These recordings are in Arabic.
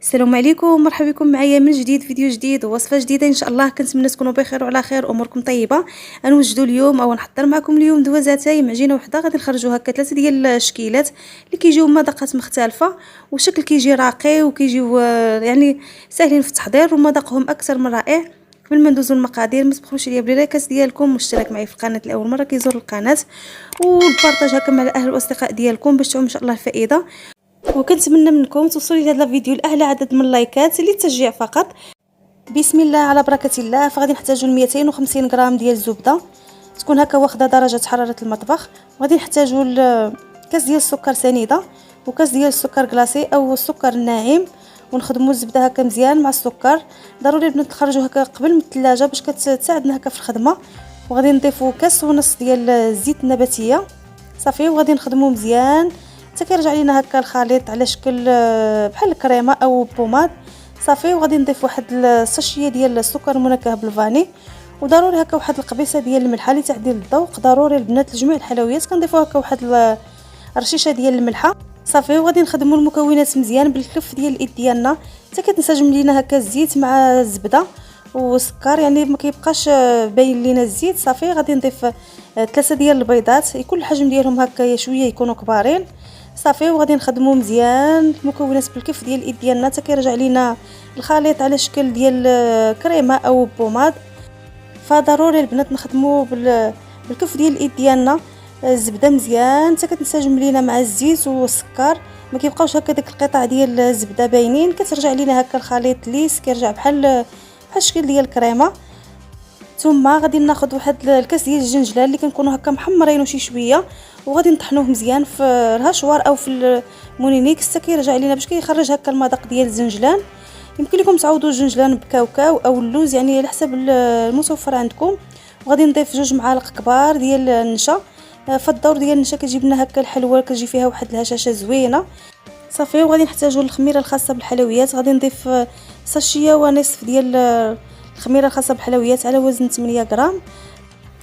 السلام عليكم، مرحبا بكم معايا من جديد فيديو جديد ووصفه جديده ان شاء الله. كنتمنى تكونوا بخير وعلى خير اموركم طيبه. غنوجدوا اليوم او نحضر معكم اليوم دوازاتاي معجينه وحده. غادي نخرجوا هكا 3 ديال الشكيلات اللي كيجيو مذاقات مختلفه وشكل كيجي راقي وكيجيو يعني ساهلين في التحضير ومذاقهم اكثر من رائع. قبل ما ندوزو المقادير ما تبخلوش عليا بلايكات ديالكم واشتراك معي في القناه لاول مره كيزور القناه والبارطاج هكا مع الاهل والاصدقاء ديالكم باش تعم ان شاء الله الفائده. وكنتمنى منكم توصلوا لهذا الفيديو لاعلى عدد من اللايكات للتشجيع فقط. بسم الله على بركه الله. فغادي نحتاجوا 250 غرام ديال الزبده تكون هكا واخده درجه حراره المطبخ، وغادي نحتاجوا كاس ديال السكر سنيده وكاس ديال السكر كلاصي او السكر الناعم، ونخدموا الزبده هكا مزيان مع السكر. ضروري البنات تخرجوا هكا قبل من الثلاجه باش كتساعدنا هكا في الخدمه. وغادي نضيفوا كاس ونص ديال الزيت النباتيه صافي، وغادي نخدموا مزيان حتى كيرجع لينا هكا الخليط على شكل بحال الكريمه او بوماد صافي. وغادي نضيف واحد الساشيه ديال السكر منكه بالفاني، وضروري هكا واحد القبيصه ديال الملحه لتعديل الذوق. ضروري البنات لجميع الحلويات كنضيفوا هكا واحد رشيشه ديال الملحه صافي. وغادي نخدموا المكونات مزيان بالكف ديال الايد ديالنا حتى كتنسجم لينا هكا الزيت مع الزبده والسكر، يعني ما كيبقاش باين لينا الزيت صافي. غادي نضيف 3 ديال البيضات يكون الحجم ديالهم هكا شويه يكونوا كبارين صافي. وغادي نخدموا مزيان المكونات بالكف ديال الايد ديالنا حتى كيرجع لينا الخليط على شكل ديال كريمه او بوماد. فضروري البنات نخدموا بالكف ديال الايد ديالنا الزبده مزيان حتى كتنسجم لينا مع الزيت والسكر، ما كيبقاوش هكا داك القطع ديال الزبده باينين، كترجع لينا هكا الخليط ليس كيرجع بحال الشكل ديال الكريمه. ثم غادي ناخذ واحد الكاس ديال الجنجلان اللي كنكونوا هكا محمرينه شي شويه، وغادي نطحنوه مزيان في الهاشوار او في المونينيكس حتى كيرجع لينا باش كيخرج هكا المذاق ديال الزنجلان. يمكن لكم تعوضوا الجنجلان بكاوكاو او اللوز يعني على حسب المتوفر عندكم. وغادي نضيف 2 معالق كبار ديال النشا. فالدور ديال النشا كتجيب لنا هكا الحلوه كتجي فيها واحد الهشاشه زوينه صافي. وغادي نحتاجوا الخميره الخاصه بالحلويات، غادي نضيف ساشيه ونصف ديال الخميره الخاصه بالحلويات على وزن 8 غرام.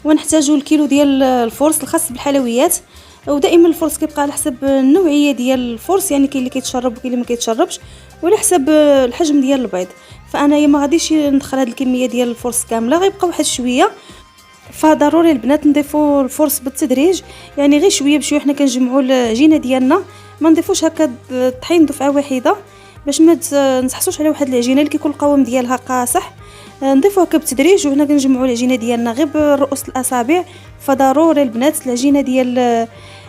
ونحتاجوا الكيلو ديال الفرص الخاص بالحلويات، ودائما الفرص كيبقى على حسب النوعيه ديال الفرص، يعني كاين اللي كيتشرب وكاين اللي ما كيتشربش، وعلى حسب الحجم ديال البيض. فانا ما غاديش ندخل هذه الكميه ديال الفرص كامله، غيبقى واحد شويه. فضروري البنات نضيفوا الفرص بالتدريج، يعني غير شويه بشويه حنا كنجمعوا العجينه ديالنا، ما نضيفوش هكا الطحين دفعه واحده باش ما نحصلوش على واحد العجينه اللي كيكون القوام ديالها قاصح. نضيفوا هكا بالتدريج وهنا كنجمعوا العجينه ديالنا غير برؤوس الاصابع. فضروري البنات العجينه ديال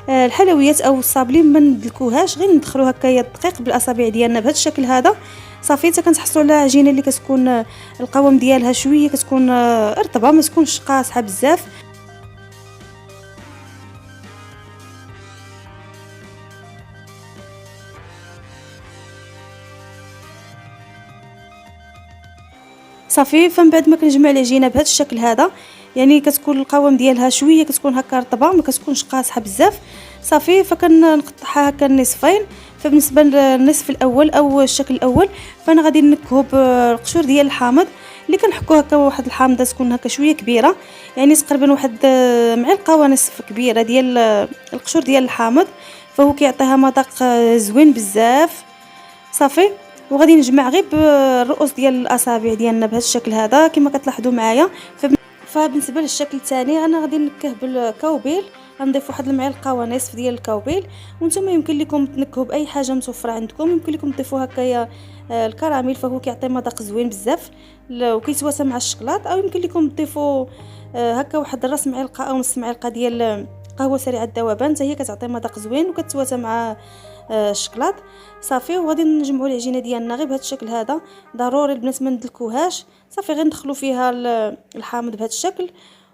الحلويات او الصابلين ما ندلكوهاش، غير ندخلوا هكايا الدقيق بالاصابع ديالنا بهذا الشكل هذا صافي، حتى كنحصلوا على عجينه اللي كتكون القوام ديالها شويه كتكون رطبه ما تكونش قاصحه بزاف. صافي فمن بعد ما كنجمع العجينه بهذا الشكل هذا، يعني كتكون القوام ديالها شويه كتكون هكا رطبه ما كتكونش قاصحه بزاف صافي. فكنقطعها هكا نصفين. فبالنسبه للنصف الاول او الشكل الاول فانا غادي نكهو بالقشور ديال الحامض اللي كنحكو هكا واحد الحامضه تكون هكا شويه كبيره، يعني تقريبا واحد معلقه ونصف كبيره ديال القشور ديال الحامض، فهو كيعطيها مذاق زوين بزاف صافي. وغادي نجمع غير بالرؤوس ديال الاصابع ديالنا بهذا الشكل هذا كما كتلاحظوا معايا. فبالنسبه للشكل الثاني انا غادي نكه بالكاوبيل، غنضيف واحد المعلقه ونصف ديال الكاوبيل. وانتم يمكن لكم تنكهوا باي حاجه متوفره عندكم، يمكن لكم تضيفوا هكايا الكراميل فهو كيعطي مذاق زوين بزاف وكيتواسى مع الشكلاط، او يمكن لكم تضيفوا هكا واحد راس معلقه او نص معلقه ديال قهوه سريعه الذوبان حتى هي كتعطي مذاق زوين وكتواسى مع الشكلاط صافي. وغادي نجمعوا العجينه ديالنا غير بهذا الشكل هذا. ضروري البنات ما ندلكوهاش صافي، غير ندخلوا فيها الحامض بهذا الشكل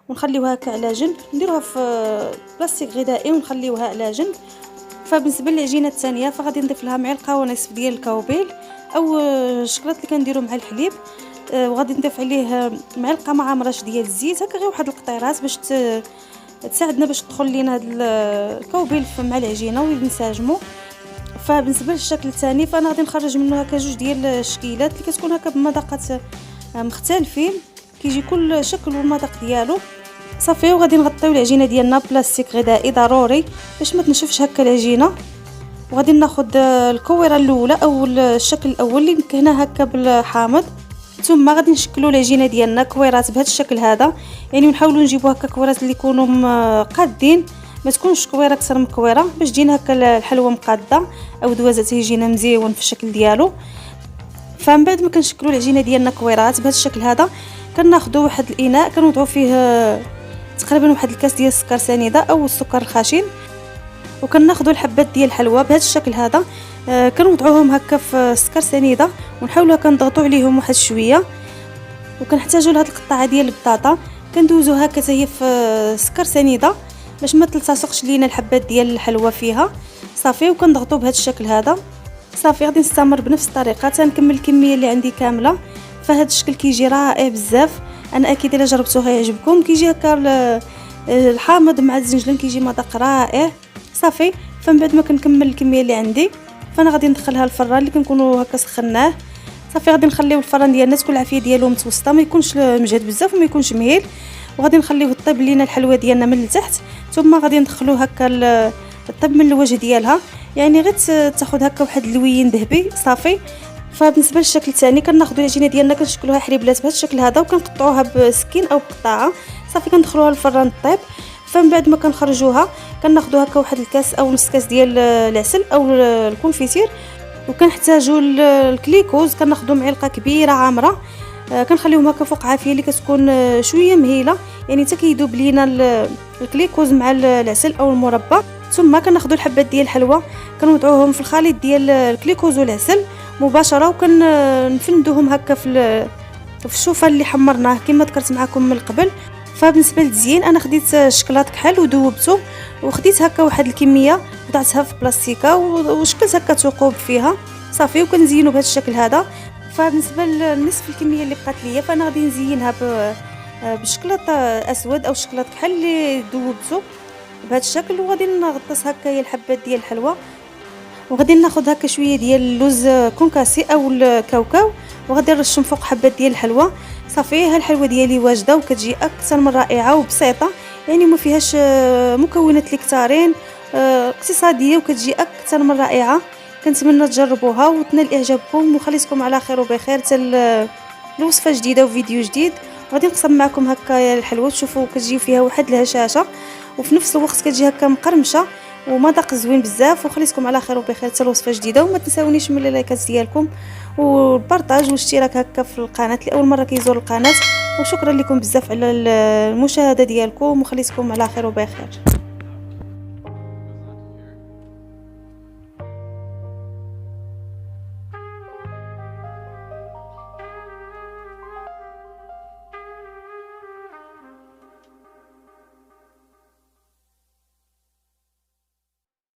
ونخليوها هكا على جنب، نديروها في بلاستيك غذائي ونخليوها على جنب. فبالنسبه للعجينه الثانيه فغادي نضيف لها معلقه ونصف ديال الكاوبيل او الشكلاط اللي كنديروا مع الحليب، وغادي نضيف عليه معلقه مع مرش ديال الزيت هكا غير واحد القطيرات باش تساعدنا باش تدخل لينا هذا الكاوبيل مع العجينه وينسجموا. فبالنسبه للشكل الثاني فانا غادي نخرج منه هكا 2 ديال الشكيلات اللي كتكون هكا بمذاقات مختلفين، كيجي كل شكل والمذاق ديالو صافي. وغادي نغطيو العجينه ديالنا بلاستيك غذائي ضروري باش ما تنشفش هكا العجينه وغادي ناخذ الكويره الاولى او الشكل الاول اللي مكهناه هكا بالحامض، ثم غادي نشكلوا العجينه ديالنا كويرات بهذا الشكل هذا، يعني ونحاولوا نجيبوا هكا كويرات اللي يكونوا قادين، ما تكونش كويره اكثر من كويره باش تجينا هكا الحلوه مقاده او دوازات يجينا مزيون في الشكل ديالو. فمن بعد ما كنشكلوا العجينه ديالنا كويرات بهذا الشكل هذا، كناخذوا واحد الاناء كنوضعوا فيه تقريبا واحد الكاس ديال السكر سنيده او السكر الخشن، وكناخذوا الحبات ديال الحلوى بهذا الشكل هذا، كنوضعوهم هكا في السكر سنيده ونحاولوا كنضغطوا عليهم واحد شويه، وكنحتاجوا لهاد القطعه ديال البطاطا كندوزوها هكا حتى هي في سكر سنيده باش ما تلتصقش لينا الحبات ديال الحلوى فيها. صافي وكنضغطوا بهذا الشكل هذا. صافي غادي نستمر بنفس الطريقه تنكمل الكميه اللي عندي كامله، فهاد الشكل كيجي رائع بزاف، انا اكيد الا جربتوه غيعجبكم. كيجي هكا الحامض مع الزنجلان كيجي مذاق رائع. صافي فمن بعد ما كنكمل الكميه اللي عندي فانا غادي ندخلها الفران اللي كنكونوا هكا سخناه. صافي غادي نخليو الفران ديالنا تكون العافيه ديالو متوسطه، ما يكونش مجهد بزاف وما يكونش مهيل، وغادي نخليوه طيب لينا الحلوه ديالنا من التحت، ثم غادي ندخلوه هكا الطيب من الوجه ديالها، يعني غير تاخذ هكا واحد اللوين ذهبي. صافي فبالنسبه للشكل الثاني كناخذوا العجينه ديالنا كنشكلوها حريبلات بهذا الشكل هذا وكنقطعوها بسكين او بقطعه. صافي كندخلوها للفران طيب. فمن بعد ما كنخرجوها كناخذوا هكا واحد الكاس او نص كاس ديال العسل او الكونفيتير، وكنحتاجوا الكليكوز كناخذوا معلقه كبيره عامره، كنخليهم هكا فوق عافيه اللي كتكون شويه مهيله، يعني حتى كيذوب لينا الكليكوز مع العسل او المربى. ثم كناخذوا الحبات ديال الحلوى كنوضعوهم في الخليط ديال الكليكوز والعسل مباشره، وكنفندوهم هكا في الشوفه اللي حمرناه كما ذكرت معكم من قبل. فبالنسبه للتزيين انا خديت شكلاط كحل ودوبته، وخديت هكا واحد الكميه وضعتها في بلاستيكه وشكلت هكا ثقوب فيها. صافي وكنزينوا بهذا الشكل هذا. فبالنسبه لنصف الكميه اللي بقات ليا فانا غادي نزينها بشكلاط اسود او شكلاط كحل اللي دوبته بهذا الشكل، وغادي نغطس هكا هي الحبات ديال الحلوى، وغادي ناخذ هكا شويه ديال اللوز كونكاسي او الكاوكاو وغادي نرشم فوق حبات ديال الحلوى. صافي ها الحلوى ديالي واجده وكتجي اكثر من رائعه وبسيطه، يعني ما فيهاش مكونات اللي كثارين، اقتصاديه وكتجي اكثر من رائعه. كنتمنى تجربوها وتنال اعجابكم، وخليتكم على خير وبخير حتى الوصفه جديده وفيديو جديد. غادي نقسم معكم هكا الحلوى تشوفوا كتجي فيها واحد الهشاشه وفي نفس الوقت كتجي هكا مقرمشه ومذاق زوين بزاف. وخليتكم على خير وبخير حتى الوصفه جديده، وما تنساونيش من اللايكات ديالكم والبارطاج والاشتراك هكا في القناه لاول مره كيزور القناه. وشكرا لكم بزاف على المشاهده ديالكم، وخليتكم على خير وبخير.